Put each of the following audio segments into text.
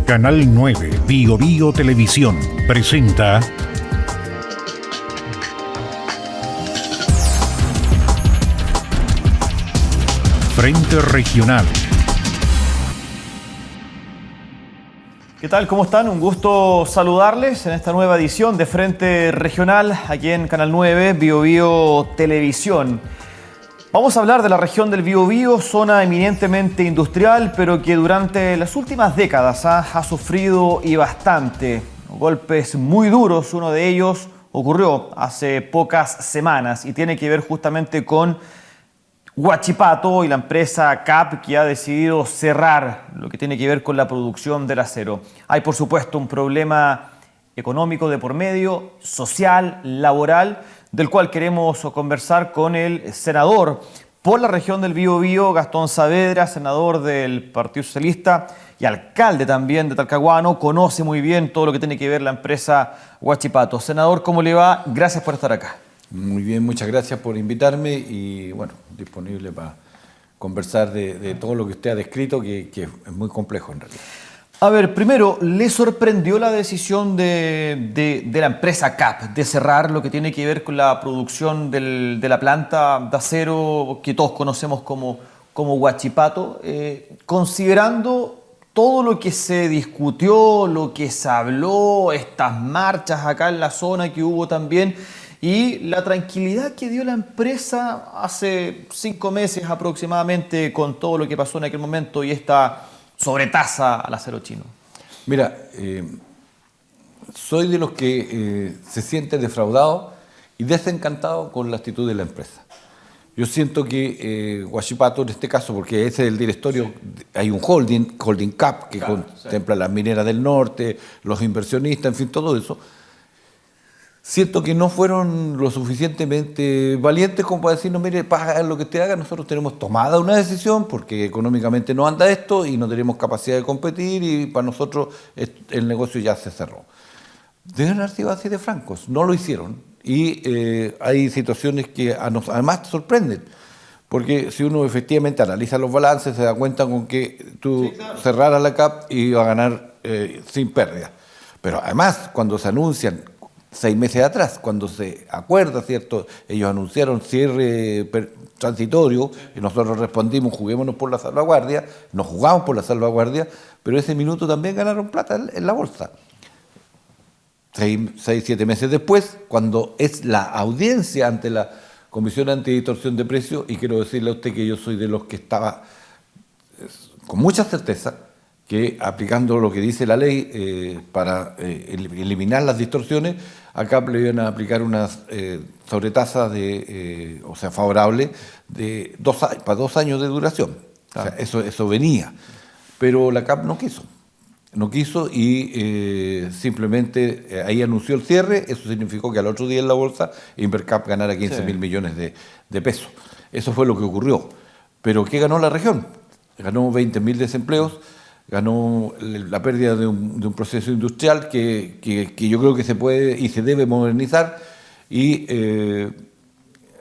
Canal 9 Bio Bio Televisión presenta Frente Regional. ¿Qué tal? ¿Cómo están? Un gusto saludarles en esta nueva edición de Frente Regional aquí en Canal 9 Bio Bio Televisión. Vamos a hablar de la región del Biobío, zona eminentemente industrial, pero que durante las últimas décadas ha sufrido y bastante golpes muy duros. Uno de ellos ocurrió hace pocas semanas y tiene que ver justamente con Huachipato y la empresa CAP, que ha decidido cerrar lo que tiene que ver con la producción del acero. Hay, por supuesto, un problema económico de por medio, social, laboral, del cual queremos conversar con el senador por la región del Biobío, Gastón Saavedra, senador del Partido Socialista y alcalde también de Talcahuano. Conoce muy bien todo lo que tiene que ver la empresa Huachipato. Senador, ¿cómo le va? Gracias por estar acá. Muy bien, muchas gracias por invitarme y bueno, disponible para conversar de todo lo que usted ha descrito, que es muy complejo en realidad. A ver, primero, ¿le sorprendió la decisión de la empresa CAP de cerrar lo que tiene que ver con la producción de la planta de acero que todos conocemos como Huachipato? Considerando todo lo que se discutió, lo que se habló, estas marchas acá en la zona que hubo también, y la tranquilidad que dio la empresa hace 5 meses aproximadamente con todo lo que pasó en aquel momento y esta sobretasa al acero chino. Mira, soy de los que se siente defraudado y desencantado con la actitud de la empresa. Yo siento que Huachipato, en este caso, porque ese es el directorio, hay un holding CAP, que claro, contempla las mineras del norte, los inversionistas, en fin, todo eso. Siento que no fueron lo suficientemente valientes como para decirnos, mire, paga lo que usted haga, nosotros tenemos tomada una decisión porque económicamente no anda esto y no tenemos capacidad de competir y para nosotros el negocio ya se cerró. Deben haber sido así de francos, no lo hicieron y hay situaciones que además te sorprenden, porque si uno efectivamente analiza los balances se da cuenta con que tú cerraras la CAP y iba a ganar sin pérdida. Pero además cuando se anuncian 6 meses atrás, cuando se acuerda, ¿cierto? Ellos anunciaron cierre transitorio y nosotros respondimos, juguémonos por la salvaguardia, nos jugamos por la salvaguardia, pero ese minuto también ganaron plata en la bolsa. 6, 7 meses después, cuando es la audiencia ante la Comisión Antidistorsión de Precios, y quiero decirle a usted que yo soy de los que estaba con mucha certeza que aplicando lo que dice la ley para eliminar las distorsiones, acá le iban a aplicar unas sobretasas favorable de para 2 años de duración. Claro. O sea, eso venía. Pero la CAP no quiso y simplemente ahí anunció el cierre. Eso significó que al otro día en la bolsa Invercap ganara 15.000 millones de pesos. Eso fue lo que ocurrió. Pero ¿qué ganó la región? Ganó 20.000 desempleos. Ganó la pérdida de un proceso industrial que yo creo que se puede y se debe modernizar y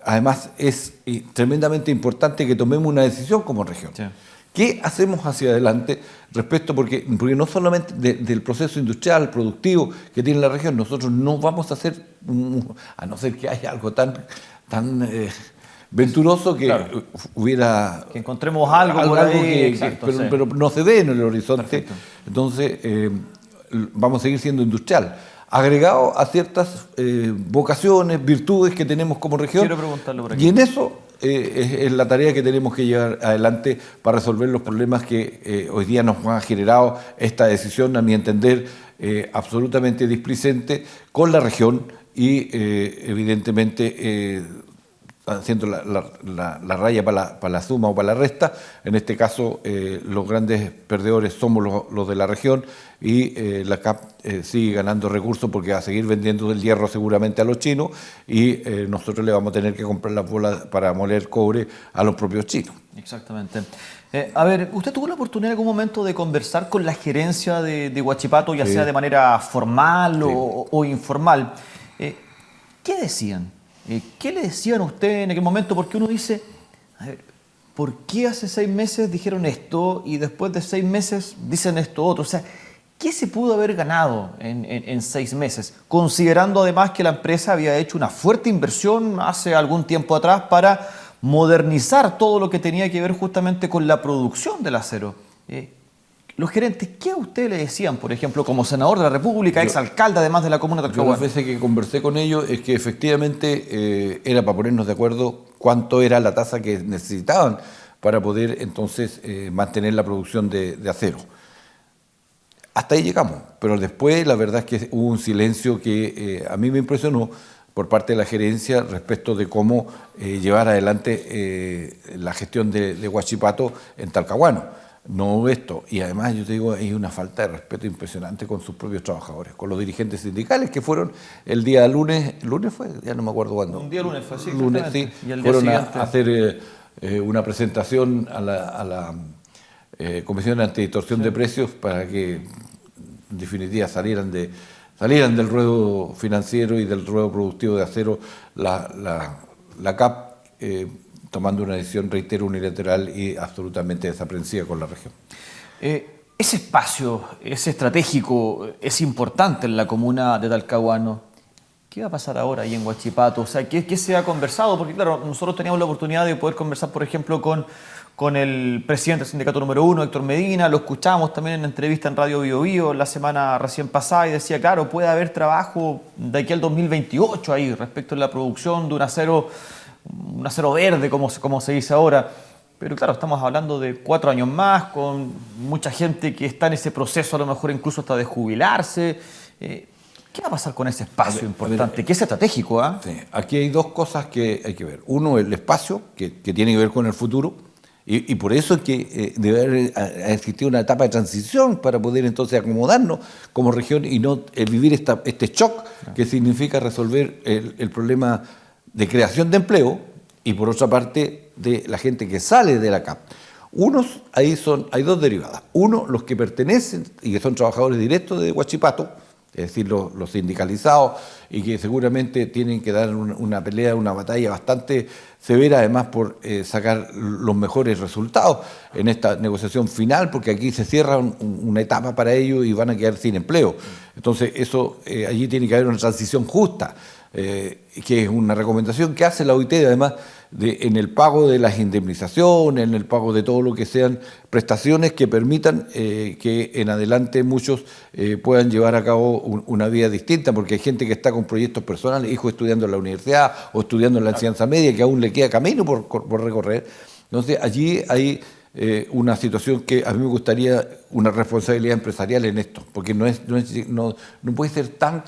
además es tremendamente importante que tomemos una decisión como región. Sí. ¿Qué hacemos hacia adelante respecto? Porque no solamente del proceso industrial, productivo que tiene la región, nosotros no vamos a hacer, a no ser que haya algo tan venturoso que claro, hubiera... Que encontremos algo por ahí, pero no se ve en el horizonte. Perfecto. Entonces, vamos a seguir siendo industrial. Agregado a ciertas vocaciones, virtudes que tenemos como región. Quiero preguntarlo por aquí. Y en eso es la tarea que tenemos que llevar adelante para resolver los problemas que hoy día nos ha generado esta decisión, a mi entender, absolutamente displicente con la región y evidentemente... haciendo la raya para la suma o para la resta. En este caso, los grandes perdedores somos los de la región y la CAP sigue ganando recursos porque va a seguir vendiendo el hierro seguramente a los chinos y nosotros le vamos a tener que comprar las bolas para moler cobre a los propios chinos. Exactamente. A ver, ¿usted tuvo la oportunidad en algún momento de conversar con la gerencia de Huachipato, ya sea de manera formal o informal? ¿Qué decían? ¿Qué le decían a usted en aquel momento? Porque uno dice, a ver, ¿por qué hace 6 meses dijeron esto y después de 6 meses dicen esto otro? O sea, ¿Qué se pudo haber ganado en 6 meses? Considerando además que la empresa había hecho una fuerte inversión hace algún tiempo atrás para modernizar todo lo que tenía que ver justamente con la producción del acero. Los gerentes, ¿qué a usted le decían, por ejemplo, como senador de la República, exalcalde además de la comuna de Talcahuano? Las veces que conversé con ellos es que efectivamente era para ponernos de acuerdo cuánto era la tasa que necesitaban para poder entonces mantener la producción de acero. Hasta ahí llegamos, pero después la verdad es que hubo un silencio que a mí me impresionó por parte de la gerencia respecto de cómo llevar adelante la gestión de Huachipato en Talcahuano. No esto, y además yo te digo, hay una falta de respeto impresionante con sus propios trabajadores, con los dirigentes sindicales que fueron el día lunes fue, ya no me acuerdo cuándo. Un día lunes fue, sí. Lunes, sí, y el fueron día a hacer una presentación a la Comisión de Antidistorsión de Precios para que en definitiva salieran del ruedo financiero y del ruedo productivo de acero la CAP, tomando una decisión, reitero, unilateral y absolutamente desaprensiva con la región. Ese espacio, ese estratégico, es importante en la comuna de Talcahuano. ¿Qué va a pasar ahora ahí en Huachipato? O sea, ¿qué se ha conversado? Porque claro, nosotros teníamos la oportunidad de poder conversar, por ejemplo, con el presidente del sindicato número 1, Héctor Medina. Lo escuchamos también en una entrevista en Radio Bio Bio la semana recién pasada y decía, claro, puede haber trabajo de aquí al 2028 ahí respecto a la producción de un acero verde, como se dice ahora. Pero claro, estamos hablando de 4 años más, con mucha gente que está en ese proceso, a lo mejor incluso hasta de jubilarse. ¿Qué va a pasar con ese espacio importante, que es estratégico? Sí, aquí hay 2 cosas que hay que ver. Uno, el espacio, que tiene que ver con el futuro, y por eso es que debe haber existido una etapa de transición para poder entonces acomodarnos como región y no vivir este shock que significa resolver el problema de creación de empleo y por otra parte de la gente que sale de la CAP. Hay 2 derivadas. Uno, los que pertenecen y que son trabajadores directos de Huachipato, es decir, los sindicalizados y que seguramente tienen que dar una pelea, una batalla bastante severa, además por sacar los mejores resultados en esta negociación final, porque aquí se cierra una etapa para ellos y van a quedar sin empleo. Entonces, allí tiene que haber una transición justa, que es una recomendación que hace la OIT, además, en el pago de las indemnizaciones, en el pago de todo lo que sean prestaciones que permitan que en adelante muchos puedan llevar a cabo una vida distinta, porque hay gente que está con proyectos personales, hijos estudiando en la universidad o estudiando en la enseñanza media, que aún le queda camino por recorrer. Entonces allí hay una situación que a mí me gustaría una responsabilidad empresarial en esto, porque no puede ser tan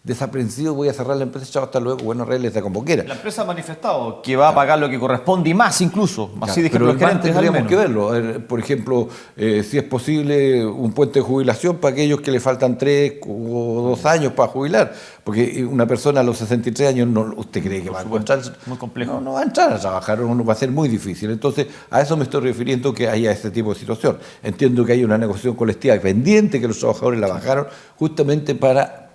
desaprensivo, voy a cerrar la empresa, chao, hasta luego, bueno, regresa como quiera. La empresa ha manifestado que va a pagar lo que corresponde y más incluso, así dijeron los gerentes. Tendríamos que verlo. Por ejemplo, si es posible un puente de jubilación para aquellos que le faltan 3 o 2 años para jubilar, porque una persona a los 63 años, ¿usted cree que va a encontrar? Muy complejo. No va a entrar a trabajar, va a ser muy difícil. Entonces, a eso me estoy refiriendo, que haya ese tipo de situación. Entiendo que hay una negociación colectiva pendiente, que los trabajadores la bajaron justamente para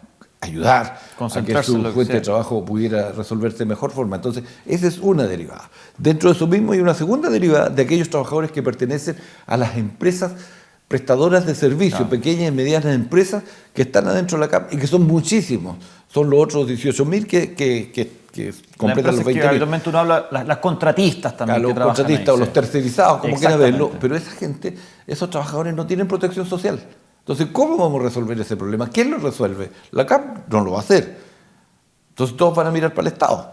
ayudar a que su fuente de trabajo pudiera resolverse de mejor forma. Entonces, esa es una derivada. Dentro de eso mismo hay una segunda derivada de aquellos trabajadores que pertenecen a las empresas prestadoras de servicio, pequeñas y medianas empresas que están adentro de la CAP y que son muchísimos. Son los otros 18.000 que completan los 20.000. Que habitualmente uno habla, las contratistas también. Los contratistas ahí, o los tercerizados, como quiera verlo. Pero esa gente, esos trabajadores no tienen protección social. Entonces, ¿cómo vamos a resolver ese problema? ¿Quién lo resuelve? La CAP no lo va a hacer. Entonces, todos van a mirar para el Estado.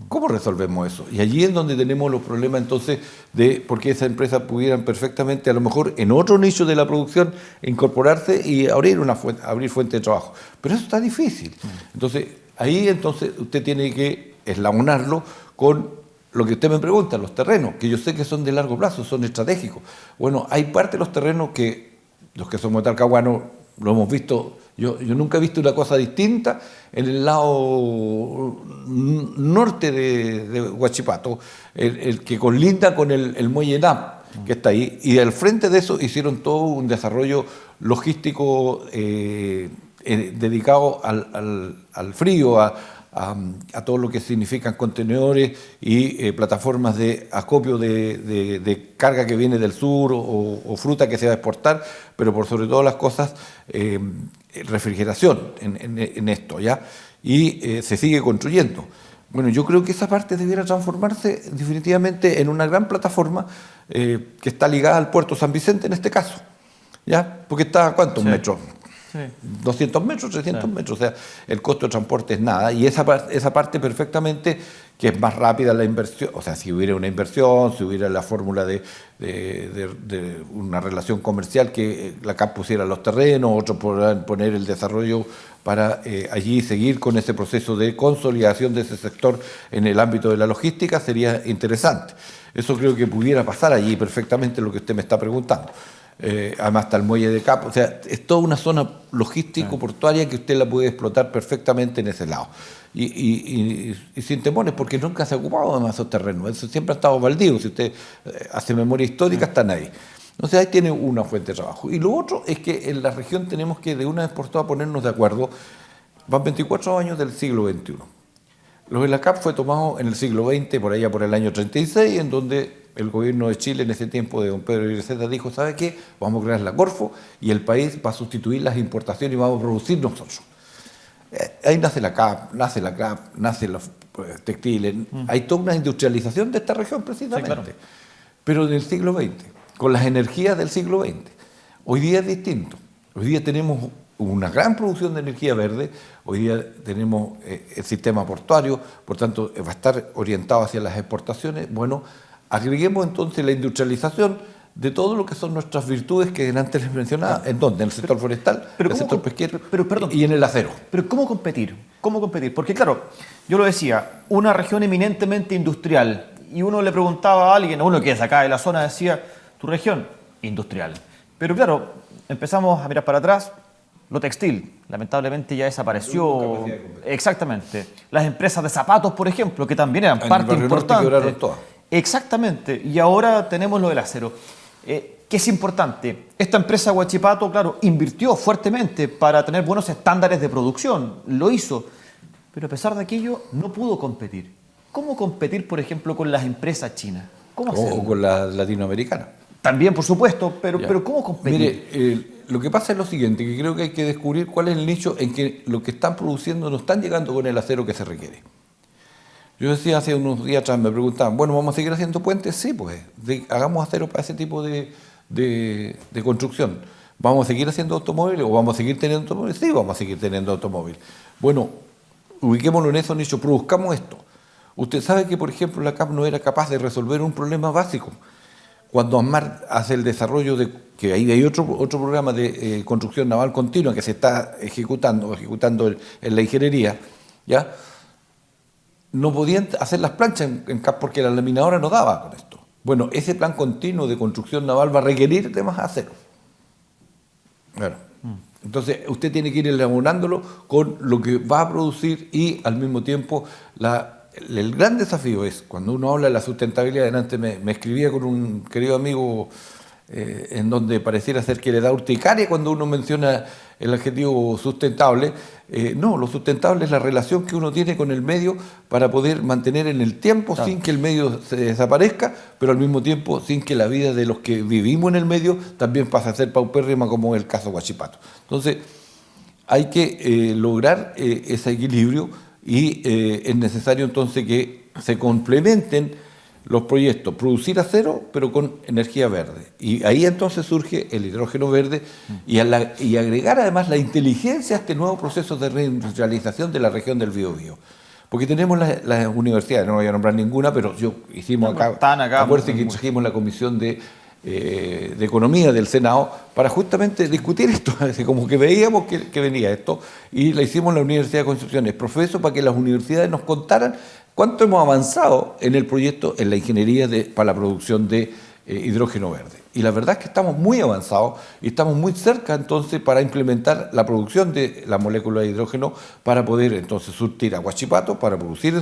¿Cómo resolvemos eso? Y allí es donde tenemos los problemas, entonces, de por qué esas empresas pudieran perfectamente, a lo mejor, en otro nicho de la producción, incorporarse y abrir fuente de trabajo. Pero eso está difícil. Entonces, ahí usted tiene que eslabonarlo con lo que usted me pregunta, los terrenos, que yo sé que son de largo plazo, son estratégicos. Bueno, hay parte de los terrenos que los que somos talcahuanos lo hemos visto. Yo nunca he visto una cosa distinta en el lado norte de Huachipato, el que colinda con el muelle NAP, que está ahí, y al frente de eso hicieron todo un desarrollo logístico dedicado al frío, a a todo lo que significan contenedores y plataformas de acopio de carga que viene del sur o fruta que se va a exportar, pero por sobre todas las cosas refrigeración en esto, ¿ya? Y se sigue construyendo. Bueno, yo creo que esa parte debiera transformarse definitivamente en una gran plataforma que está ligada al puerto San Vicente en este caso, ¿ya? Porque está a ¿cuántos metros? Sí. 200 metros, 300 metros, o sea, el costo de transporte es nada, y esa parte perfectamente que es más rápida la inversión, o sea, si hubiera una inversión, si hubiera la fórmula de una relación comercial que la CAP pusiera los terrenos, otros podrán poner el desarrollo para allí seguir con ese proceso de consolidación de ese sector en el ámbito de la logística, sería interesante. Eso creo que pudiera pasar allí perfectamente lo que usted me está preguntando. Además está el muelle de Cap, o sea, es toda una zona logístico-portuaria que usted la puede explotar perfectamente en ese lado. Y sin temores, porque nunca se ha ocupado además esos terrenos, eso siempre ha estado baldío, si usted hace memoria histórica, están ahí. Entonces ahí tiene una fuente de trabajo. Y lo otro es que en la región tenemos que de una vez por todas ponernos de acuerdo. Van 24 años del siglo XXI. Lo de la CAP fue tomado en el siglo XX, por allá por el año 36, en donde el gobierno de Chile en ese tiempo de don Pedro Ireceta dijo, ¿sabe qué? Vamos a crear la Corfo y el país va a sustituir las importaciones y vamos a producir nosotros. Ahí nace la CAP, nace los textiles, hay toda una industrialización de esta región precisamente, sí, claro. Pero del siglo XX, con las energías del siglo XX. Hoy día es distinto, hoy día tenemos una gran producción de energía verde, hoy día tenemos el sistema portuario, por tanto va a estar orientado hacia las exportaciones. Bueno, agreguemos entonces la industrialización de todo lo que son nuestras virtudes que antes les mencionaba. ¿En dónde? En el sector forestal, en el sector pesquero y en el acero. Pero ¿cómo competir? ¿Cómo competir? Porque claro, yo lo decía, una región eminentemente industrial, y uno le preguntaba a alguien, uno que es acá de la zona, decía, tu región, industrial. Pero claro, empezamos a mirar para atrás, lo textil, lamentablemente ya desapareció. Exactamente. Las empresas de zapatos, por ejemplo, que también eran parte importante. Exactamente. Y ahora tenemos lo del acero. ¿Qué es importante? Esta empresa Huachipato, claro, invirtió fuertemente para tener buenos estándares de producción. Lo hizo. Pero a pesar de aquello, no pudo competir. ¿Cómo competir, por ejemplo, con las empresas chinas? ¿Cómo hacerlo? O con las latinoamericanas. También, por supuesto, pero ¿cómo competir? Mire, lo que pasa es lo siguiente, que creo que hay que descubrir cuál es el nicho en que lo que están produciendo no están llegando con el acero que se requiere. Yo decía hace unos días atrás, me preguntaban, bueno, ¿vamos a seguir haciendo puentes? Sí, pues, hagamos acero para ese tipo de construcción. ¿Vamos a seguir haciendo automóviles o vamos a seguir teniendo automóviles? Sí, vamos a seguir teniendo automóviles. Bueno, ubiquémonos en esos nichos, produzcamos esto. Usted sabe que, por ejemplo, la CAP no era capaz de resolver un problema básico. Cuando ASMAR hace el desarrollo que ahí hay otro programa de construcción naval continua que se está ejecutando en la ingeniería, ¿ya? No podían hacer las planchas en CAP porque la laminadora no daba con esto. Bueno, ese plan continuo de construcción naval va a requerir de más acero. Bueno, entonces usted tiene que ir elaborándolo con lo que va a producir y al mismo tiempo el gran desafío es, cuando uno habla de la sustentabilidad, antes me escribía con un querido amigo en donde pareciera ser que le da urticaria cuando uno menciona el adjetivo sustentable. No, lo sustentable es la relación que uno tiene con el medio para poder mantener en el tiempo, claro, sin que el medio se desaparezca, pero al mismo tiempo sin que la vida de los que vivimos en el medio también pase a ser paupérrima, como es el caso Huachipato. Entonces, hay que lograr ese equilibrio y es necesario entonces que se complementen los proyectos, producir acero pero con energía verde. Y ahí entonces surge el hidrógeno verde y agregar además la inteligencia a este nuevo proceso de reindustrialización de la región del Biobío. Porque tenemos las universidades, no voy a nombrar ninguna, pero hicimos acá acuérdense que trajimos la comisión de Economía del Senado para justamente discutir esto, como que veíamos que venía esto, y la hicimos en la Universidad de Concepción, es profeso para que las universidades nos contaran cuánto hemos avanzado en el proyecto, en la ingeniería para la producción de hidrógeno verde. Y la verdad es que estamos muy avanzados y estamos muy cerca entonces para implementar la producción de la molécula de hidrógeno para poder entonces surtir a Huachipato para producir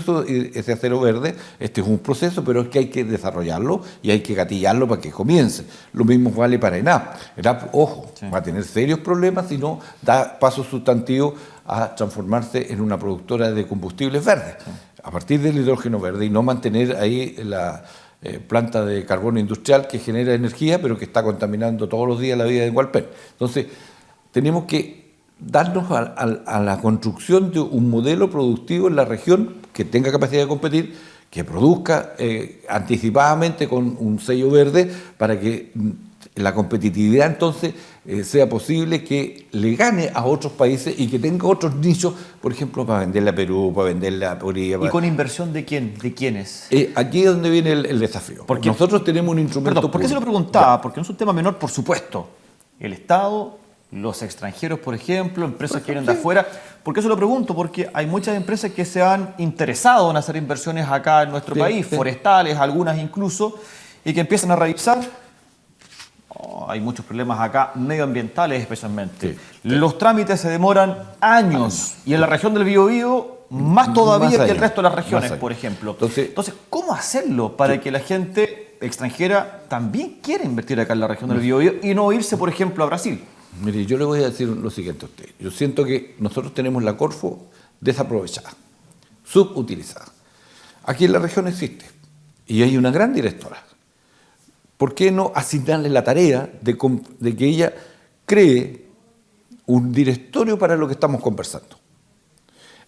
ese acero verde. Este es un proceso, pero es que hay que desarrollarlo y hay que gatillarlo para que comience. Lo mismo vale para ENAP. ENAP, ojo, sí, va a tener serios problemas si no da pasos sustantivos a transformarse en una productora de combustibles verdes, sí, a partir del hidrógeno verde y no mantener ahí la planta de carbono industrial que genera energía pero que está contaminando todos los días la vida de Hualpén. Entonces tenemos que darnos a la construcción de un modelo productivo en la región que tenga capacidad de competir, que produzca anticipadamente con un sello verde para que la competitividad entonces sea posible que le gane a otros países y que tenga otros nichos, por ejemplo, para venderle a Perú, para venderle a Bolivia. ¿Y con inversión de quién? ¿De quiénes? Aquí es donde viene el desafío. Porque nosotros tenemos un instrumento. Perdón, ¿por qué se lo preguntaba? Porque no es un tema menor, por supuesto. El Estado, los extranjeros, por ejemplo, empresas que vienen de afuera. ¿Por qué se lo pregunto? Porque hay muchas empresas que se han interesado en hacer inversiones acá en nuestro país, forestales, algunas incluso, y que empiezan a revisar. Hay muchos problemas acá, medioambientales especialmente. Sí. Los trámites se demoran años. Y en la región del Biobío, más todavía que el resto de las regiones, por ejemplo. Entonces, ¿cómo hacerlo para que la gente extranjera también quiera invertir acá en la región del Biobío y no irse, por ejemplo, a Brasil? Mire, yo le voy a decir lo siguiente a usted. Yo siento que nosotros tenemos la Corfo desaprovechada, subutilizada. Aquí en la región existe. Y hay una gran directora. ¿Por qué no asignarle la tarea de que ella cree un directorio para lo que estamos conversando?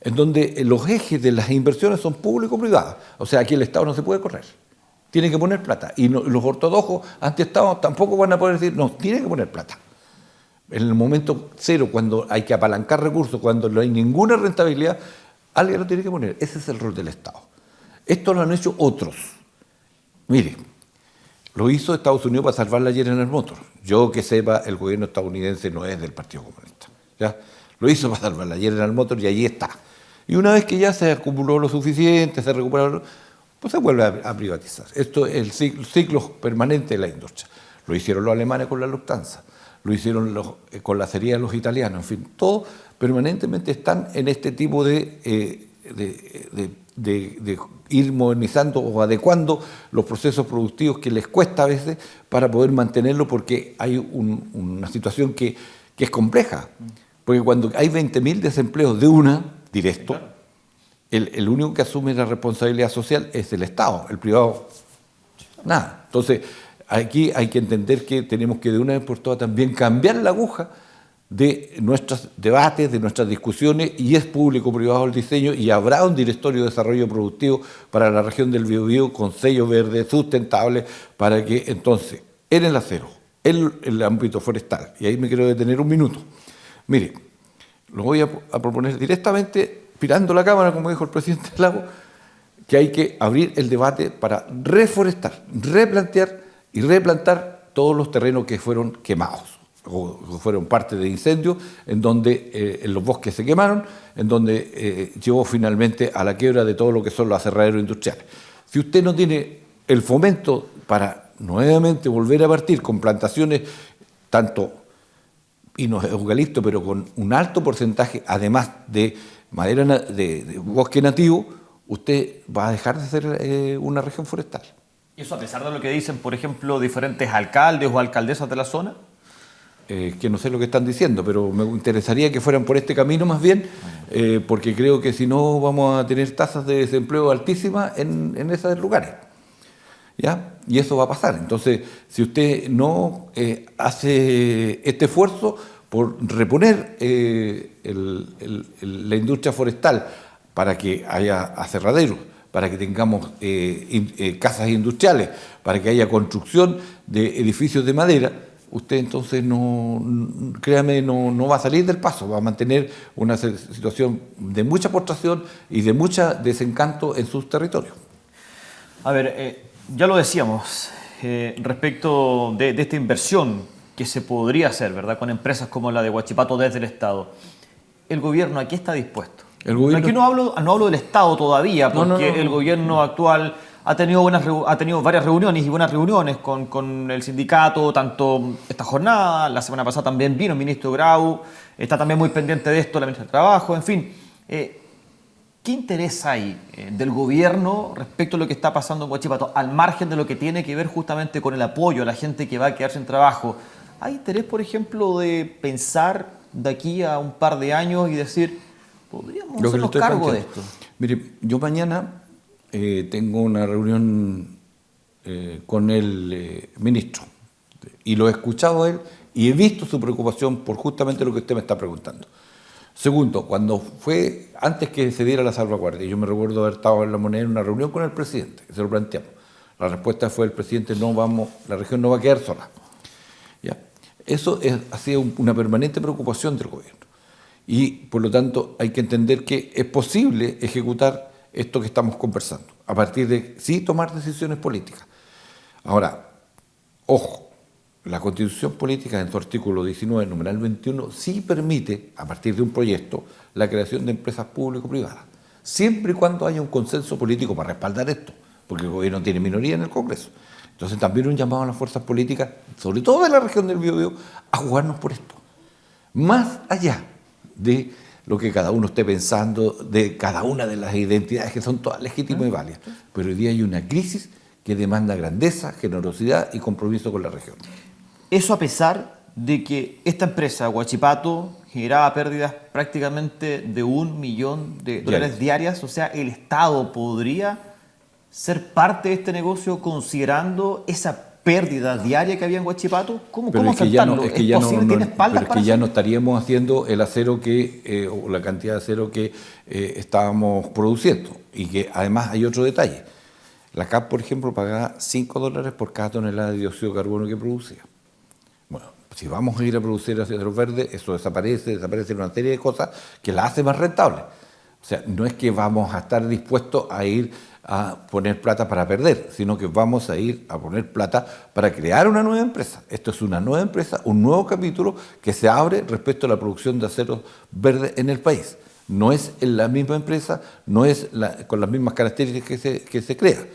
En donde los ejes de las inversiones son público-privadas. O sea, aquí el Estado no se puede correr. Tiene que poner plata. Y los ortodoxos anti-Estado tampoco van a poder decir, no, tiene que poner plata. En el momento cero, cuando hay que apalancar recursos, cuando no hay ninguna rentabilidad, alguien lo tiene que poner. Ese es el rol del Estado. Esto lo han hecho otros. Mire, lo hizo Estados Unidos para salvar la General Motors. Yo que sepa, el gobierno estadounidense no es del Partido Comunista. ¿Ya? Lo hizo para salvar la General Motors y allí está. Y una vez que ya se acumuló lo suficiente, se recuperó, pues se vuelve a privatizar. Esto es el ciclo permanente de la industria. Lo hicieron los alemanes con la Lufthansa, lo hicieron con la acería los italianos, en fin, todos permanentemente están en este tipo de ir modernizando o adecuando los procesos productivos que les cuesta a veces para poder mantenerlo, porque hay una situación que es compleja. Porque cuando hay 20.000 desempleos de una, directo, sí, claro, el único que asume la responsabilidad social es el Estado, el privado, nada. Entonces, aquí hay que entender que tenemos que de una vez por todas también cambiar la aguja de nuestros debates, de nuestras discusiones, y es público-privado el diseño, y habrá un directorio de desarrollo productivo para la región del Biobío con sello verde sustentable para que entonces, en el acero, en el ámbito forestal, y ahí me quiero detener un minuto. Mire, lo voy a proponer directamente, pirando la cámara, como dijo el presidente Lago, que hay que abrir el debate para reforestar, replantear y replantar todos los terrenos que fueron quemados, o fueron parte de incendios, en donde los bosques se quemaron, en donde llevó finalmente a la quiebra de todo lo que son los aserraderos industriales. Si usted no tiene el fomento para nuevamente volver a partir con plantaciones, tanto pinos eucalipto, pero con un alto porcentaje, además de madera de bosque nativo, usted va a dejar de ser una región forestal. ¿Y eso a pesar de lo que dicen, por ejemplo, diferentes alcaldes o alcaldesas de la zona? Que no sé lo que están diciendo, pero me interesaría que fueran por este camino más bien, porque creo que si no vamos a tener tasas de desempleo altísimas en esos lugares. ¿Ya? Y eso va a pasar. Entonces, si usted no hace este esfuerzo por reponer la industria forestal para que haya aserraderos, para que tengamos casas industriales, para que haya construcción de edificios de madera, usted entonces créame, no va a salir del paso, va a mantener una situación de mucha postración y de mucho desencanto en sus territorios. A ver, ya lo decíamos, respecto de esta inversión que se podría hacer, ¿verdad?, con empresas como la de Huachipato desde el Estado. ¿El gobierno aquí está dispuesto? Aquí no hablo del Estado todavía, porque el gobierno actual ha tenido varias reuniones y buenas reuniones con el sindicato, tanto esta jornada, la semana pasada también vino el ministro Grau, está también muy pendiente de esto la ministra de Trabajo, en fin. ¿Qué interés hay del gobierno respecto a lo que está pasando en Huachipato, al margen de lo que tiene que ver justamente con el apoyo a la gente que va a quedar sin trabajo? ¿Hay interés, por ejemplo, de pensar de aquí a un par de años y decir, podríamos hacernos cargo de esto? Mire, yo mañana tengo una reunión con el ministro y lo he escuchado a él y he visto su preocupación por justamente lo que usted me está preguntando. Segundo, antes que se diera la salvaguardia, yo me recuerdo haber estado en La Moneda en una reunión con el presidente, que se lo planteamos. La respuesta fue el presidente, la región no va a quedar sola. ¿Ya? Eso ha sido una permanente preocupación del gobierno. Y, por lo tanto, hay que entender que es posible ejecutar esto que estamos conversando, a partir de, sí, tomar decisiones políticas. Ahora, ojo, la Constitución Política, en su artículo 19, numeral 21, sí permite, a partir de un proyecto, la creación de empresas público-privadas, siempre y cuando haya un consenso político para respaldar esto, porque el gobierno tiene minoría en el Congreso. Entonces también un llamado a las fuerzas políticas, sobre todo de la región del Biobío, a jugarnos por esto. Más allá de lo que cada uno esté pensando, de cada una de las identidades que son todas legítimas y válidas. Pero hoy día hay una crisis que demanda grandeza, generosidad y compromiso con la región. Eso a pesar de que esta empresa, Huachipato, generaba pérdidas prácticamente de $1 millón diarias. O sea, el Estado podría ser parte de este negocio considerando esa pérdida diaria que había en Huachipato. ¿Cómo enfrentarlo? ¿Es posible? ¿Tiene espaldas para eso? Pero es que ya no estaríamos haciendo el acero o la cantidad de acero que estábamos produciendo. Y que además hay otro detalle. La CAP, por ejemplo, pagaba $5 por cada tonelada de dióxido de carbono que producía. Bueno, si vamos a ir a producir acero verde, eso desaparece una serie de cosas que la hace más rentable. O sea, no es que vamos a estar dispuestos a ir a poner plata para perder, sino que vamos a ir a poner plata para crear una nueva empresa. Esto es una nueva empresa, un nuevo capítulo que se abre respecto a la producción de acero verde en el país. No es en la misma empresa, no es con las mismas características que se crea.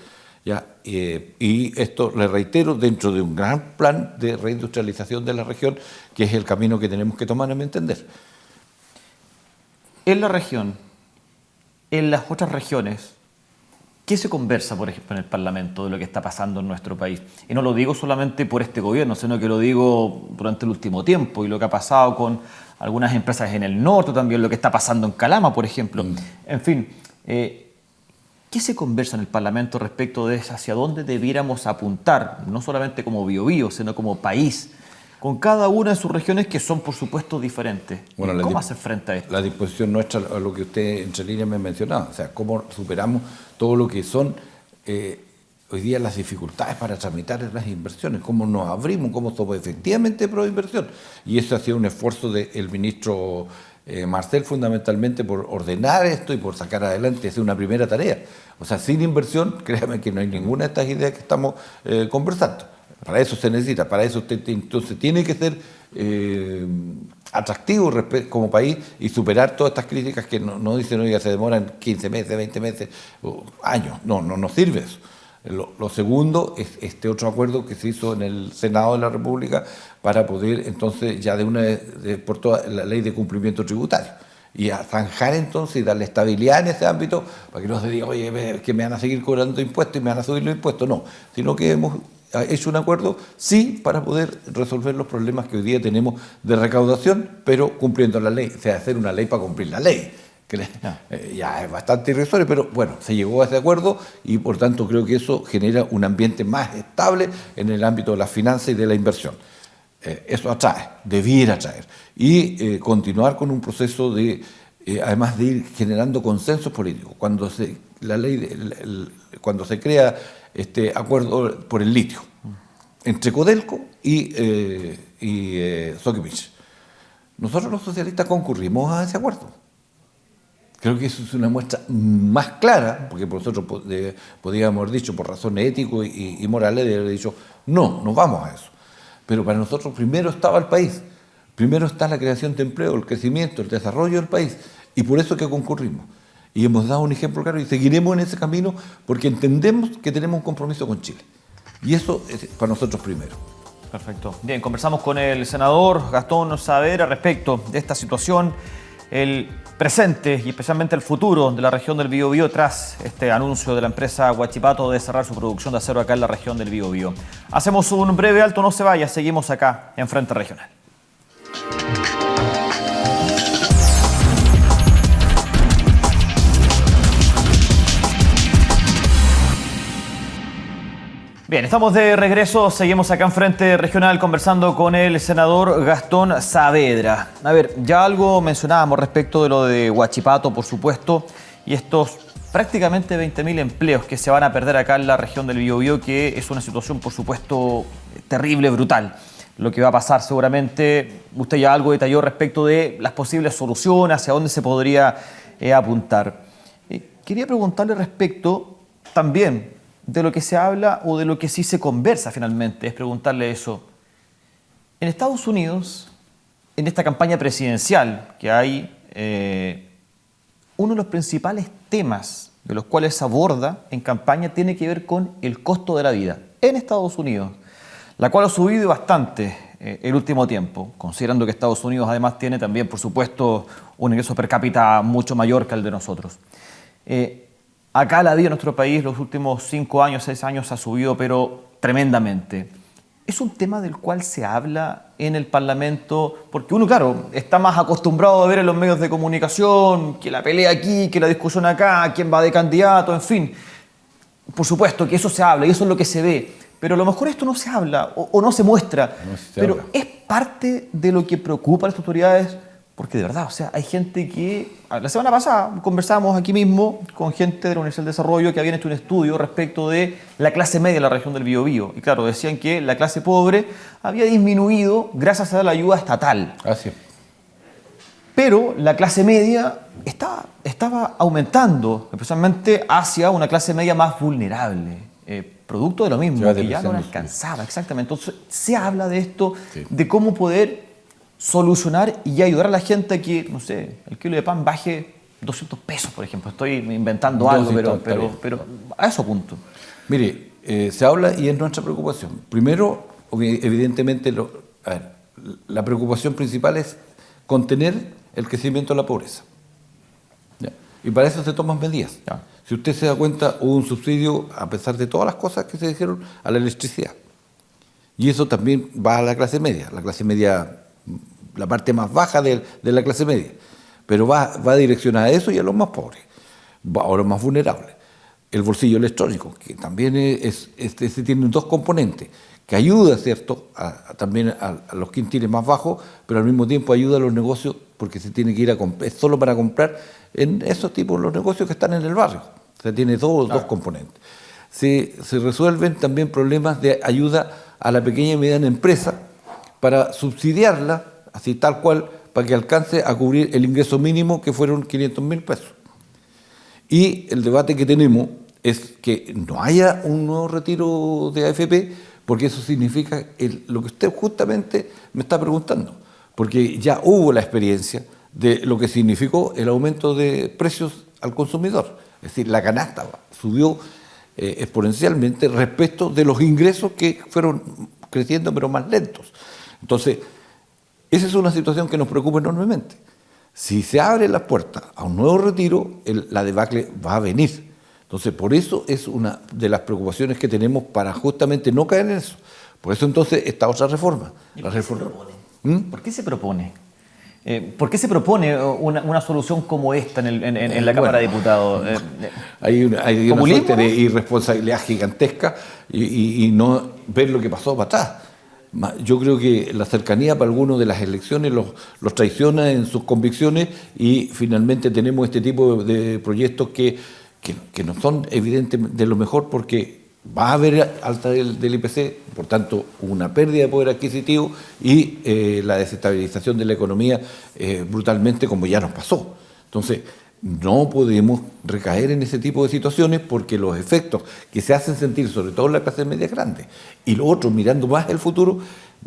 ¿Ya? Y esto, le reitero, dentro de un gran plan de reindustrialización de la región, que es el camino que tenemos que tomar, a mi entender. En la región, en las otras regiones, ¿qué se conversa, por ejemplo, en el Parlamento de lo que está pasando en nuestro país? Y no lo digo solamente por este gobierno, sino que lo digo durante el último tiempo y lo que ha pasado con algunas empresas en el norte, también lo que está pasando en Calama, por ejemplo. En fin, ¿qué se conversa en el Parlamento respecto de hacia dónde debiéramos apuntar, no solamente como Biobío, sino como país, con cada una de sus regiones que son, por supuesto, diferentes? Bueno, ¿cómo hacer frente a esto? La disposición nuestra a lo que usted entre líneas me mencionaba, o sea, cómo superamos todo lo que son hoy día las dificultades para tramitar las inversiones, cómo nos abrimos, cómo somos efectivamente pro inversión. Y eso ha sido un esfuerzo del ministro Marcel, fundamentalmente por ordenar esto y por sacar adelante. Es una primera tarea. O sea, sin inversión, créame que no hay ninguna de estas ideas que estamos conversando. Para eso se necesita, para eso usted entonces tiene que ser atractivo como país y superar todas estas críticas que no dicen, oiga, se demoran 15 meses, 20 meses, años. No sirve eso. Lo segundo es este otro acuerdo que se hizo en el Senado de la República para poder entonces ya de una vez por todas la ley de cumplimiento tributario y a zanjar entonces y darle estabilidad en ese ámbito para que no se diga, oye, que me van a seguir cobrando impuestos y me van a subir los impuestos. No, sino que hemos hecho un acuerdo, sí, para poder resolver los problemas que hoy día tenemos de recaudación, pero cumpliendo la ley, o sea, hacer una ley para cumplir la ley. Que ya es bastante irrisorio, pero bueno, se llegó a ese acuerdo y por tanto creo que eso genera un ambiente más estable en el ámbito de las finanzas y de la inversión. Eso atrae, debiera atraer. Y continuar con un proceso de, además de ir generando consensos políticos. Cuando se crea este acuerdo por el litio entre Codelco y Sokimich, nosotros los socialistas concurrimos a ese acuerdo. Creo que eso es una muestra más clara, porque nosotros podíamos haber dicho por razones éticas y morales, de haber dicho, no vamos a eso. Pero para nosotros primero estaba el país, primero está la creación de empleo, el crecimiento, el desarrollo del país, y por eso que concurrimos. Y hemos dado un ejemplo claro y seguiremos en ese camino porque entendemos que tenemos un compromiso con Chile. Y eso es para nosotros primero. Perfecto. Bien, conversamos con el senador Gastón Saavedra respecto de esta situación, el presente y especialmente el futuro de la región del Biobío tras este anuncio de la empresa Huachipato de cerrar su producción de acero acá en la región del Biobío. Hacemos un breve alto, no se vaya, seguimos acá en Frente Regional. Bien, estamos de regreso, seguimos acá en Frente Regional conversando con el senador Gastón Saavedra. A ver, ya algo mencionábamos respecto de lo de Huachipato, por supuesto, y estos prácticamente 20.000 empleos que se van a perder acá en la región del Biobío, que es una situación, por supuesto, terrible, brutal. Lo que va a pasar seguramente, usted ya algo detalló respecto de las posibles soluciones, hacia dónde se podría apuntar. Quería preguntarle respecto también de lo que se habla o de lo que sí se conversa finalmente, es preguntarle eso. En Estados Unidos, en esta campaña presidencial que hay, uno de los principales temas de los cuales se aborda en campaña tiene que ver con el costo de la vida en Estados Unidos, la cual ha subido bastante el último tiempo, considerando que Estados Unidos además tiene también, por supuesto, un ingreso per cápita mucho mayor que el de nosotros. Acá la vida en nuestro país los últimos 5 años, 6 años ha subido, pero tremendamente. Es un tema del cual se habla en el Parlamento, porque uno, claro, está más acostumbrado a ver en los medios de comunicación que la pelea aquí, que la discusión acá, quién va de candidato, en fin. Por supuesto que eso se habla y eso es lo que se ve, pero a lo mejor esto no se habla o no se muestra. Pero es parte de lo que preocupa a las autoridades. Porque de verdad, o sea, hay gente que... La semana pasada conversábamos aquí mismo con gente de la Universidad del Desarrollo que habían hecho un estudio respecto de la clase media de la región del Biobío. Y claro, decían que la clase pobre había disminuido gracias a la ayuda estatal. Así es. Pero la clase media estaba aumentando, especialmente hacia una clase media más vulnerable. Producto de lo mismo, que ya no alcanzaba. Exactamente. Entonces, se habla de esto, sí, de cómo poder solucionar y ayudar a la gente a que, no sé, el kilo de pan baje 200 pesos, por ejemplo. Estoy inventando algo, pero a eso punto. Mire, se habla y es nuestra preocupación. Primero, evidentemente, la preocupación principal es contener el crecimiento de la pobreza. ¿Ya? Y para eso se toman medidas. ¿Ya? Si usted se da cuenta, hubo un subsidio, a pesar de todas las cosas que se dijeron, a la electricidad. Y eso también va a la clase media. La clase media, la parte más baja de la clase media, pero va direccionada a eso y a los más pobres, a los más vulnerables. El bolsillo electrónico, que también tiene dos componentes, que ayuda, ¿cierto?, también a los quintiles más bajos, pero al mismo tiempo ayuda a los negocios porque se tiene que ir a comprar, es solo para comprar en esos tipos, los negocios que están en el barrio. O sea, tiene dos componentes. Se resuelven también problemas de ayuda a la pequeña y mediana empresa para subsidiarla, así tal cual, para que alcance a cubrir el ingreso mínimo, que fueron 500.000 pesos. Y el debate que tenemos es que no haya un nuevo retiro de AFP, porque eso significa lo que usted justamente me está preguntando, porque ya hubo la experiencia de lo que significó el aumento de precios al consumidor. Es decir, la canasta subió exponencialmente respecto de los ingresos que fueron creciendo, pero más lentos. Entonces, esa es una situación que nos preocupa enormemente. Si se abren las puertas a un nuevo retiro, la debacle va a venir. Entonces, por eso es una de las preocupaciones que tenemos para justamente no caer en eso. Por eso entonces esta otra reforma. ¿Por qué se propone? ¿Por qué se propone? ¿Por qué se propone una solución como esta en la Cámara de Diputados? Hay una suerte de irresponsabilidad gigantesca y no ver lo que pasó para atrás. Yo creo que la cercanía para algunos de las elecciones los traiciona en sus convicciones y finalmente tenemos este tipo de proyectos que no son evidentemente de lo mejor porque va a haber alta del IPC, por tanto una pérdida de poder adquisitivo y la desestabilización de la economía brutalmente, como ya nos pasó. Entonces, no podemos recaer en ese tipo de situaciones porque los efectos que se hacen sentir, sobre todo en la clase media grande, y lo otro, mirando más el futuro,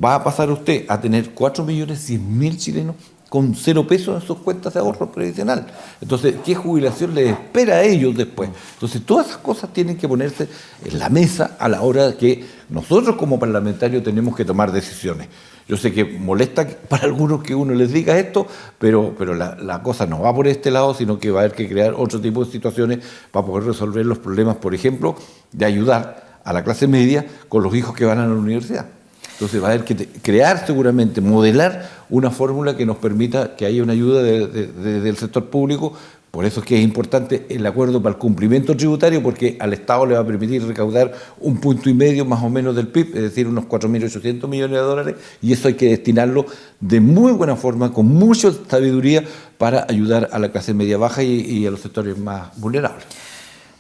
va a pasar usted a tener 4.100.000 chilenos con 0 pesos en sus cuentas de ahorro previsional. Entonces, ¿qué jubilación les espera a ellos después? Entonces, todas esas cosas tienen que ponerse en la mesa a la hora de que nosotros como parlamentarios tenemos que tomar decisiones. Yo sé que molesta para algunos que uno les diga esto, pero la cosa no va por este lado, sino que va a haber que crear otro tipo de situaciones para poder resolver los problemas, por ejemplo, de ayudar a la clase media con los hijos que van a la universidad. Entonces va a haber que crear seguramente, modelar una fórmula que nos permita que haya una ayuda del sector público. Por eso es que es importante el acuerdo para el cumplimiento tributario, porque al Estado le va a permitir recaudar 1,5 puntos más o menos del PIB, es decir, unos 4.800 millones de dólares, y eso hay que destinarlo de muy buena forma, con mucha sabiduría, para ayudar a la clase media baja y a los sectores más vulnerables.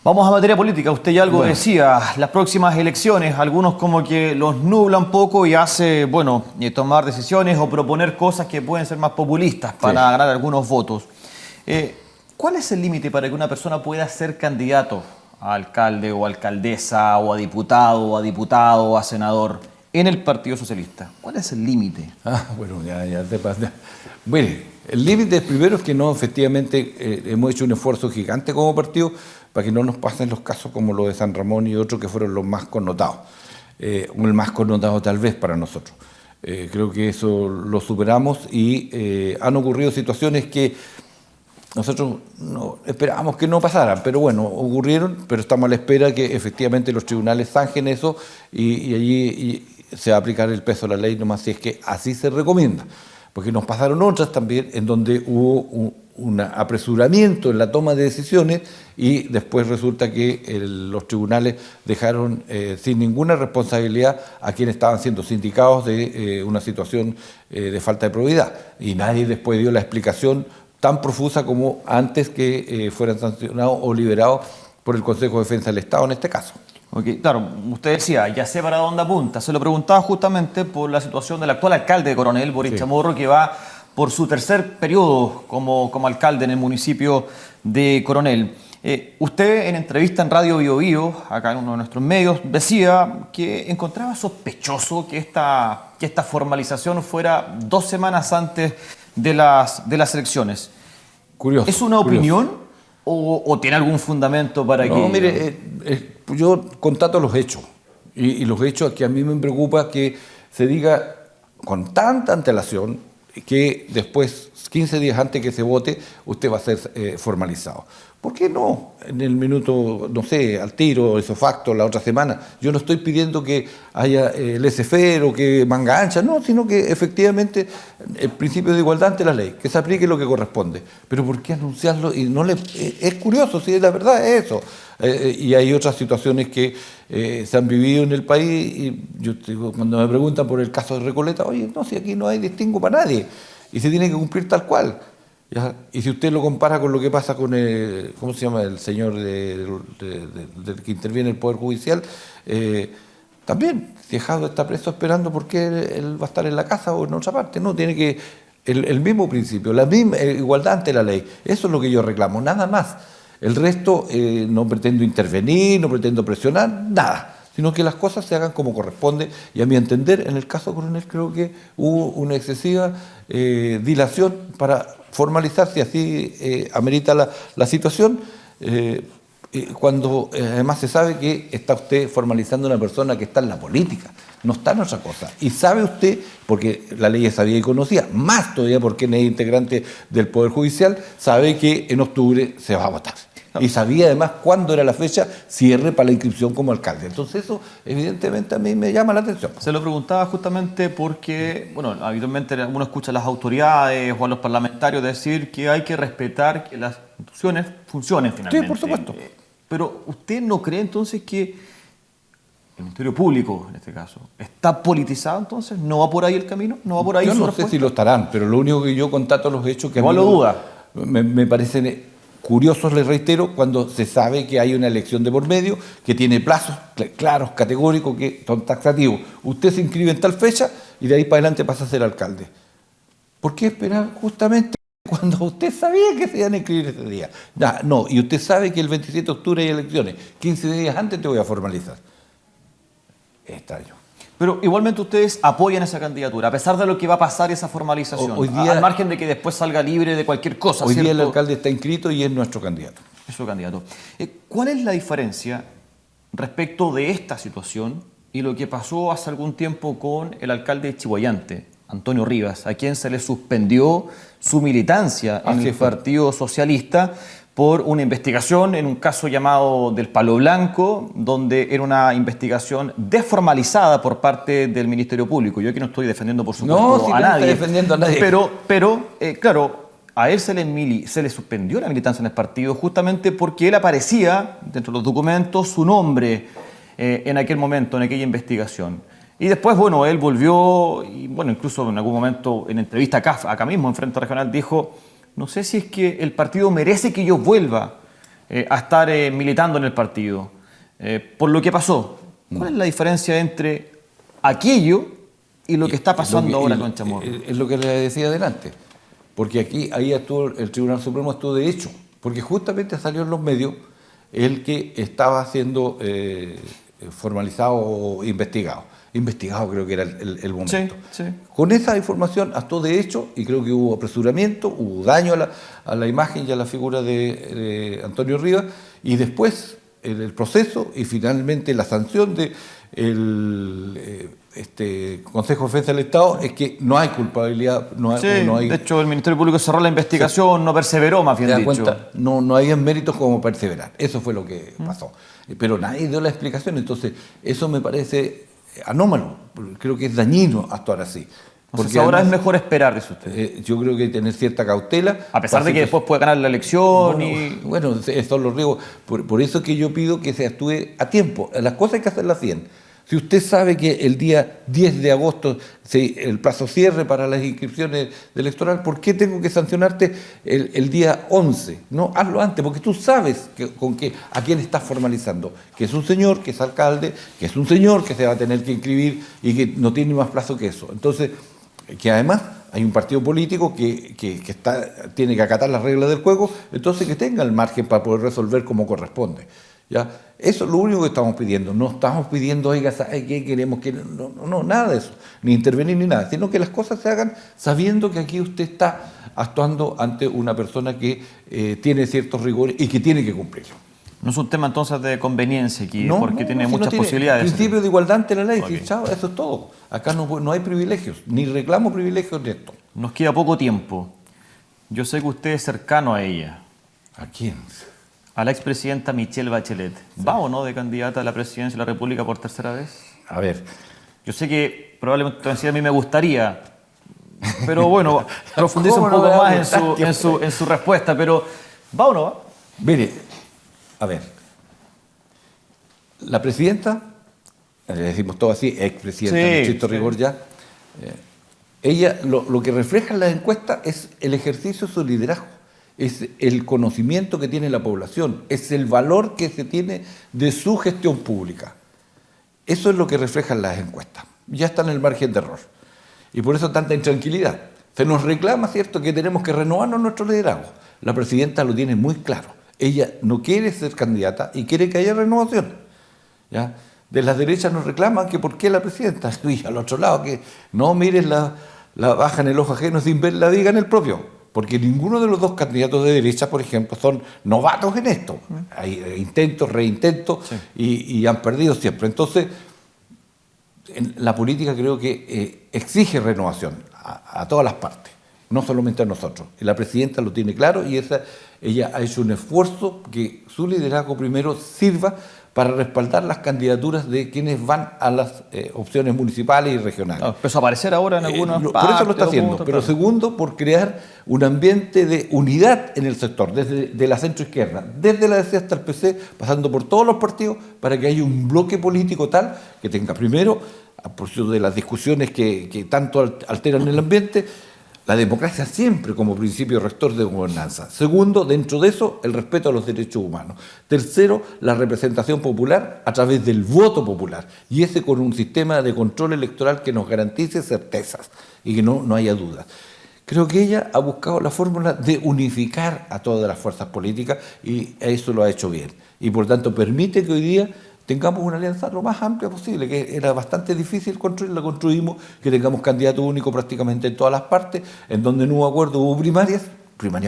Vamos a materia política. Usted ya algo decía, las próximas elecciones, algunos como que los nubla un poco y hace, tomar decisiones o proponer cosas que pueden ser más populistas para ganar algunos votos. ¿Cuál es el límite para que una persona pueda ser candidato a alcalde o alcaldesa o a diputado o a senador en el Partido Socialista? ¿Cuál es el límite? Bueno, el límite primero es que no, efectivamente, hemos hecho un esfuerzo gigante como partido para que no nos pasen los casos como los de San Ramón y otros que fueron los más connotados. El más connotado tal vez para nosotros. Creo que eso lo superamos y han ocurrido situaciones que nosotros no esperábamos que no pasaran, pero bueno, ocurrieron, pero estamos a la espera que efectivamente los tribunales zanjen eso y allí se va a aplicar el peso de la ley, nomás si es que así se recomienda. Porque nos pasaron otras también en donde hubo un apresuramiento en la toma de decisiones y después resulta que los tribunales dejaron sin ninguna responsabilidad a quienes estaban siendo sindicados de una situación de falta de probidad. Y nadie después dio la explicación tan profusa como antes que fueran sancionados o liberados por el Consejo de Defensa del Estado en este caso. Okay, claro, usted decía, ya sé para dónde apunta. Se lo preguntaba justamente por la situación del actual alcalde de Coronel, Boric Chamorro, que va por su tercer periodo como alcalde en el municipio de Coronel. Usted en entrevista en Radio Bio Bio, acá en uno de nuestros medios, decía que encontraba sospechoso que esta formalización fuera 2 semanas antes de las elecciones. Curioso. ¿Es una opinión o tiene algún fundamento para que...? No, mire, yo constato los hechos. Y los hechos que a mí me preocupa que se diga con tanta antelación que después, 15 días antes que se vote, usted va a ser formalizado. ¿Por qué no? En el minuto, no sé, al tiro, eso facto, la otra semana. Yo no estoy pidiendo que haya laissez-faire o que manga ancha, no, sino que efectivamente el principio de igualdad ante la ley, que se aplique lo que corresponde. Pero ¿por qué anunciarlo? Y no es curioso, si la verdad es eso. Y hay otras situaciones que se han vivido en el país y yo digo, cuando me preguntan por el caso de Recoleta, oye, no, si aquí no hay distingo para nadie y se tiene que cumplir tal cual. ¿Ya? Y si usted lo compara con lo que pasa con el, ¿cómo se llama? El señor que interviene en el Poder Judicial, también, Tejado está preso esperando porque él va a estar en la casa o en otra parte. No, tiene que, el mismo principio, la misma igualdad ante la ley. Eso es lo que yo reclamo, nada más. El resto no pretendo intervenir, no pretendo presionar, nada. Sino que las cosas se hagan como corresponde. Y a mi entender, en el caso Coronel, creo que hubo una excesiva dilación para formalizar, si así amerita la situación, cuando además se sabe que está usted formalizando a una persona que está en la política, no está en otra cosa. Y sabe usted, porque la ley ya sabía y conocía, más todavía porque es integrante del Poder Judicial, sabe que en octubre se va a votar. Y sabía además cuándo era la fecha cierre para la inscripción como alcalde. Entonces eso evidentemente a mí me llama la atención. Se lo preguntaba justamente porque, habitualmente uno escucha a las autoridades o a los parlamentarios decir que hay que respetar que las instituciones funcionen finalmente. Sí, por supuesto. Pero ¿usted no cree entonces que el Ministerio Público, en este caso, está politizado entonces? ¿No va por ahí el camino? ¿No va por ahí? Yo no sé si lo estarán, pero lo único que yo constato los hechos que igual lo duda. Me parecen curiosos, les reitero, cuando se sabe que hay una elección de por medio, que tiene plazos claros, categóricos, que son taxativos. Usted se inscribe en tal fecha y de ahí para adelante pasa a ser alcalde. ¿Por qué esperar justamente cuando usted sabía que se iban a inscribir ese día? No, y usted sabe que el 27 de octubre hay elecciones. 15 días antes te voy a formalizar. Es extraño. Pero igualmente ustedes apoyan esa candidatura, a pesar de lo que va a pasar esa formalización, Hoy día, al margen de que después salga libre de cualquier cosa. Hoy ¿cierto? día el alcalde está inscrito y es nuestro candidato. Es su candidato. ¿Cuál es la diferencia respecto de esta situación y lo que pasó hace algún tiempo con el alcalde de Chillán, Antonio Rivas, a quien se le suspendió su militancia en el Partido Socialista por una investigación en un caso llamado del Palo Blanco, donde era una investigación desformalizada por parte del Ministerio Público? Yo aquí no estoy defendiendo, por supuesto, a nadie. No estoy defendiendo a nadie. Pero claro, a él se le suspendió la militancia en el partido justamente porque él aparecía dentro de los documentos su nombre en aquel momento, en aquella investigación. Y después, bueno, él volvió y, bueno, incluso en algún momento en entrevista acá mismo en Frente Regional dijo: no sé si es que el partido merece que yo vuelva a estar militando en el partido, por lo que pasó. ¿Cuál es la diferencia entre aquello y lo que está pasando ahora con Chamorro? Es lo que le decía adelante, porque ahí actuó el Tribunal Supremo, actuó de hecho, porque justamente salió en los medios el que estaba siendo formalizado o investigado creo que era el momento. Sí. Con esa información actuó de hecho y creo que hubo apresuramiento, hubo daño a la imagen y a la figura de Antonio Rivas, y después el proceso y finalmente la sanción del Consejo de Defensa del Estado es que no hay culpabilidad. De hecho, el Ministerio Público cerró la investigación, no perseveró, más bien dicho. Cuenta, no había méritos como perseverar. Eso fue lo que pasó. Pero nadie dio la explicación, entonces eso me parece anómalo. Creo que es dañino actuar así. Porque ahora es mejor esperar, dice usted. Yo creo que hay que tener cierta cautela. A pesar de que después puede ganar la elección. Bueno, esos son los riesgos. Por eso es que yo pido que se actúe a tiempo. Las cosas hay que hacerlas bien. Si usted sabe que el día 10 de agosto el plazo cierre para las inscripciones de electoral, ¿por qué tengo que sancionarte el día 11? No, hazlo antes, porque tú sabes a quién estás formalizando. Que es un señor, que es alcalde, que es un señor que se va a tener que inscribir y que no tiene más plazo que eso. Entonces, que además hay un partido político que tiene que acatar las reglas del juego, entonces que tenga el margen para poder resolver como corresponde. ¿Ya? Eso es lo único que estamos pidiendo. No estamos pidiendo, oiga, ¿qué queremos? No, nada de eso, ni intervenir ni nada, sino que las cosas se hagan sabiendo que aquí usted está actuando ante una persona que tiene ciertos rigores y que tiene que cumplirlo. No es un tema entonces de conveniencia aquí, porque tiene muchas posibilidades. Principio de igualdad ante la ley, Okay. chao, eso es todo. Acá no hay privilegios, ni reclamo privilegios de esto. Nos queda poco tiempo. Yo sé que usted es cercano a ella. ¿A quién? A la expresidenta Michelle Bachelet. ¿Va o no de candidata a la presidencia de la República por tercera vez? A ver. Yo sé que probablemente a mí me gustaría, pero bueno, profundice un poco más en su respuesta, pero ¿va o no va? Mire, a ver, la presidenta, le decimos todo así, expresidenta, en estricto rigor ya, ella lo que refleja en las encuestas es el ejercicio de su liderazgo, es el conocimiento que tiene la población, es el valor que se tiene de su gestión pública. Eso es lo que reflejan las encuestas. Ya está en el margen de error. Y por eso tanta intranquilidad. Se nos reclama, ¿cierto?, que tenemos que renovarnos nuestro liderazgo. La presidenta lo tiene muy claro. Ella no quiere ser candidata y quiere que haya renovación. ¿Ya? De las derechas nos reclaman que por qué la presidenta. Y al otro lado, que no mires la baja en el ojo ajeno sin ver la viga en el propio. Porque ninguno de los dos candidatos de derecha, por ejemplo, son novatos en esto. Hay intentos, reintentos, y han perdido siempre. Entonces, en la política creo que exige renovación a todas las partes, no solamente a nosotros. Y la presidenta lo tiene claro y ella ha hecho un esfuerzo que su liderazgo primero sirva para respaldar las candidaturas de quienes van a las opciones municipales y regionales. Empezó a aparecer ahora en algunos Por eso lo está haciendo. Pero segundo, por crear un ambiente de unidad en el sector, desde la centroizquierda, desde la DC hasta el PC, pasando por todos los partidos, para que haya un bloque político tal que tenga primero, a propósito de las discusiones que tanto alteran el ambiente, la democracia siempre como principio rector de gobernanza. Segundo, dentro de eso, el respeto a los derechos humanos. Tercero, la representación popular a través del voto popular. Y ese con un sistema de control electoral que nos garantice certezas y que no haya dudas. Creo que ella ha buscado la fórmula de unificar a todas las fuerzas políticas y eso lo ha hecho bien. Y por tanto permite que hoy día tengamos una alianza lo más amplia posible, que era bastante difícil construir, la construimos, que tengamos candidato único prácticamente en todas las partes, en donde no hubo acuerdo, hubo primarias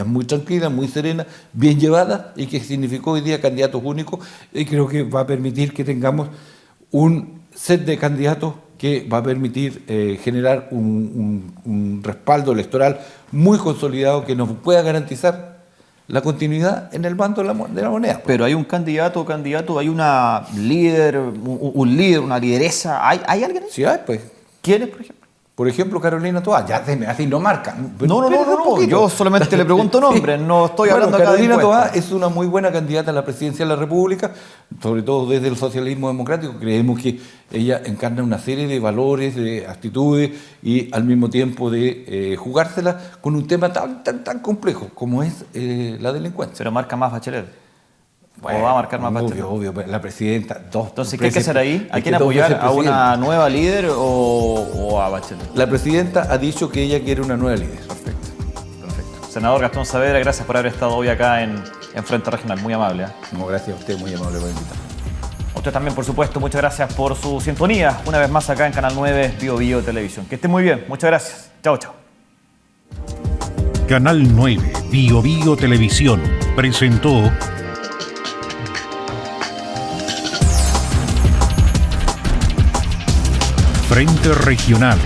muy tranquilas, muy serenas, bien llevadas, y que significó hoy día candidatos únicos, y creo que va a permitir que tengamos un set de candidatos que va a permitir generar un respaldo electoral muy consolidado que nos pueda garantizar la continuidad en el bando de la moneda. Pero hay un candidato, hay una líder, un líder, una lideresa. ¿Hay alguien ahí? Sí hay, pues. ¿Quién es, por ejemplo? Por ejemplo, Carolina Toá, ya así no marca. No, yo solamente le pregunto nombres, no estoy hablando acá de Carolina Toá encuestas. es una muy buena candidata a la presidencia de la República, sobre todo desde el socialismo democrático. Creemos que ella encarna una serie de valores, de actitudes y al mismo tiempo de jugársela con un tema tan complejo como es la delincuencia. Pero marca más Bachelet. ¿O va a marcar más Bachelet? Obvio, la presidenta. Entonces, ¿qué hay que hacer ahí? ¿Hay que apoyar a una nueva líder o a Bachelet? La presidenta ha dicho que ella quiere una nueva líder. Perfecto. Senador Gastón Saavedra, gracias por haber estado hoy acá en Frente Regional. Muy amable. No, gracias a usted, muy amable por invitarme. A usted también, por supuesto, muchas gracias por su sintonía. Una vez más acá en Canal 9 Bio Televisión. Que esté muy bien. Muchas gracias. Chao. Canal 9 Bio Televisión presentó Frente Regional